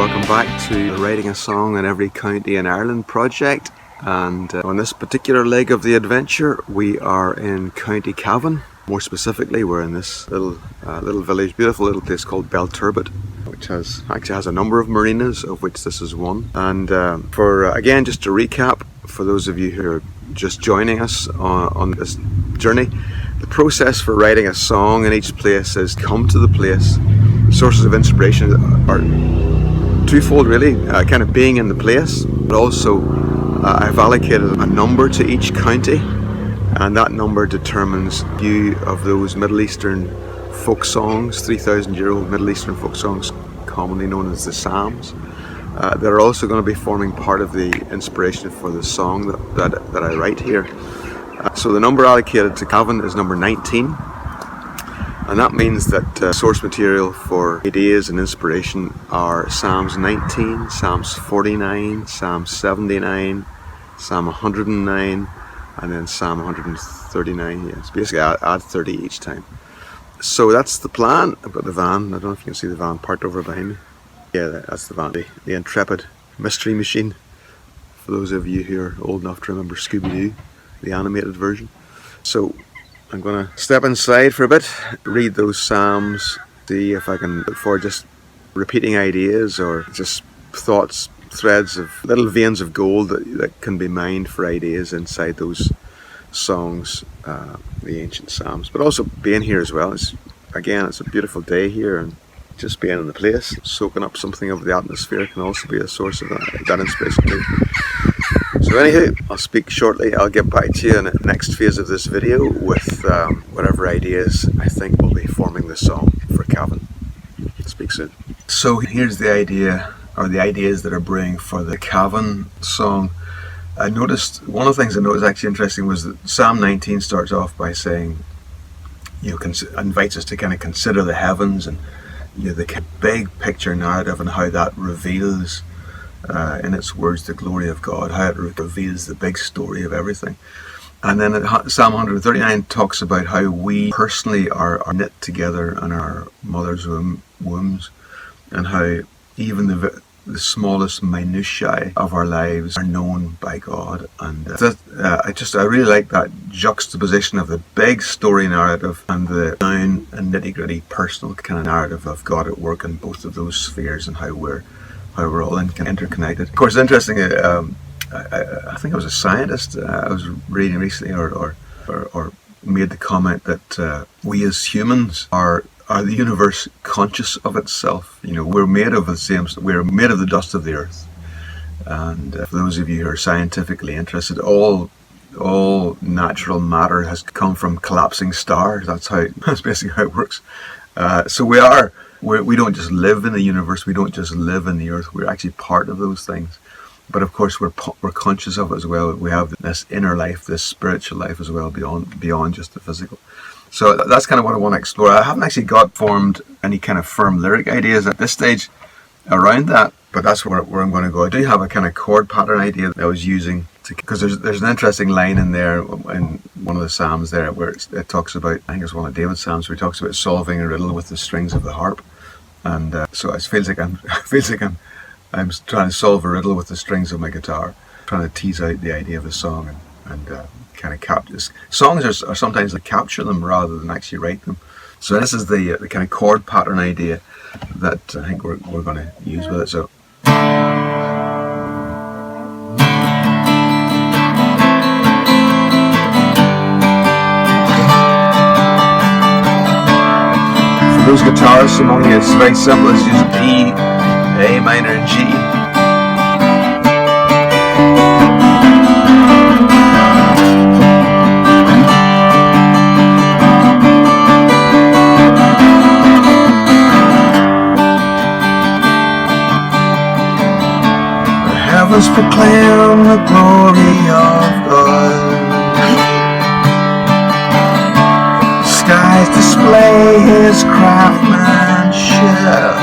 welcome back to the Writing a Song in Every County in Ireland project. And on this particular leg of the adventure, we are in County Cavan. More specifically, we're in this little village, beautiful little place called Belturbet, which actually has a number of marinas, of which this is one. And again, just to recap, for those of you who are just joining us on this journey, the process for writing a song in each place is come to the place. Sources of inspiration are twofold, really, kind of being in the place, but also I've allocated a number to each county, and that number determines the view of those Middle Eastern folk songs, 3,000-year-old Middle Eastern folk songs, commonly known as the Psalms. They're also going to be forming part of the inspiration for the song that I write here. So the number allocated to Cavan is number 19. And that means that source material for ideas and inspiration are Psalms 19, Psalms 49, Psalm 79, Psalm 109, and then Psalm 139. Yes, basically add 30 each time. So that's the plan. I've got the van. I don't know if you can see the van parked over behind me. Yeah, that's the van. The Intrepid Mystery Machine. For those of you who are old enough to remember Scooby-Doo, the animated version. So I'm going to step inside for a bit, read those psalms, see if I can look for just repeating ideas or just thoughts, threads of little veins of gold that can be mined for ideas inside those songs, the ancient psalms. But also being here as well. It's a beautiful day here, and just being in the place, soaking up something of the atmosphere can also be a source of that inspiration too. So anywho, I'll speak shortly. I'll get back to you in the next phase of this video with whatever ideas I think will be forming the song for Cavan. Speak soon. So here's the idea, or the ideas that are brewing for the Cavan song. I noticed, one of the things I noticed actually interesting was that Psalm 19 starts off by saying, invites us to kind of consider the heavens and the big picture narrative and how that reveals in its words the glory of God, how it reveals the big story of everything. And then Psalm 139 talks about how we personally are knit together in our mother's wombs, and how even the smallest minutiae of our lives are known by God. And I really like that juxtaposition of the big story narrative and the down and nitty-gritty personal kind of narrative of God at work in both of those spheres, and how we're all interconnected. Of course, it's interesting, I think it was a scientist I was reading recently or made the comment that we as humans are the universe conscious of itself. We're made of the dust of the earth. And for those of you who are scientifically interested, all natural matter has come from collapsing stars. That's basically how it works. So we don't just live in the universe, we don't just live in the earth, we're actually part of those things. But of course we're conscious of it as well. We have this inner life, this spiritual life as well, beyond just the physical. So that's kind of what I want to explore. I haven't actually got formed any kind of firm lyric ideas at this stage around that, but that's where I'm going to go. I do have a kind of chord pattern idea that I was using, because there's an interesting line in there in one of the psalms there where it talks about, I think it's one of David's psalms, where he talks about solving a riddle with the strings of the harp. And so it feels like I'm trying to solve a riddle with the strings of my guitar, trying to tease out the idea of the song and kind of capture. Songs are sometimes like capture them rather than actually write them. So this is the kind of chord pattern idea that I think we're going to use with it. So. For those guitarists among you, it's very simple. It's just B, A minor, and G. Heavens proclaim the glory of God. Skies display His craftsmanship.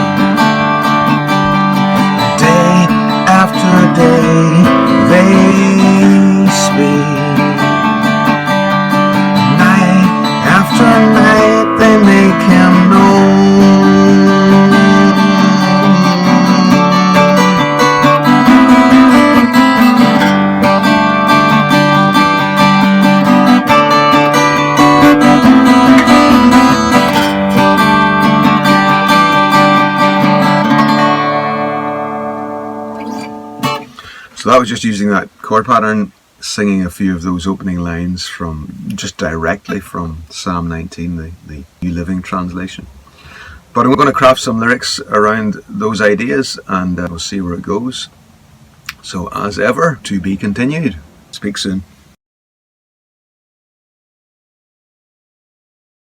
Day after day they speak. Night after night they make Him known. So that was just using that chord pattern, singing a few of those opening lines from just directly from Psalm 19, the New Living Translation. But I'm going to craft some lyrics around those ideas, and we'll see where it goes. So as ever, to be continued. Speak soon.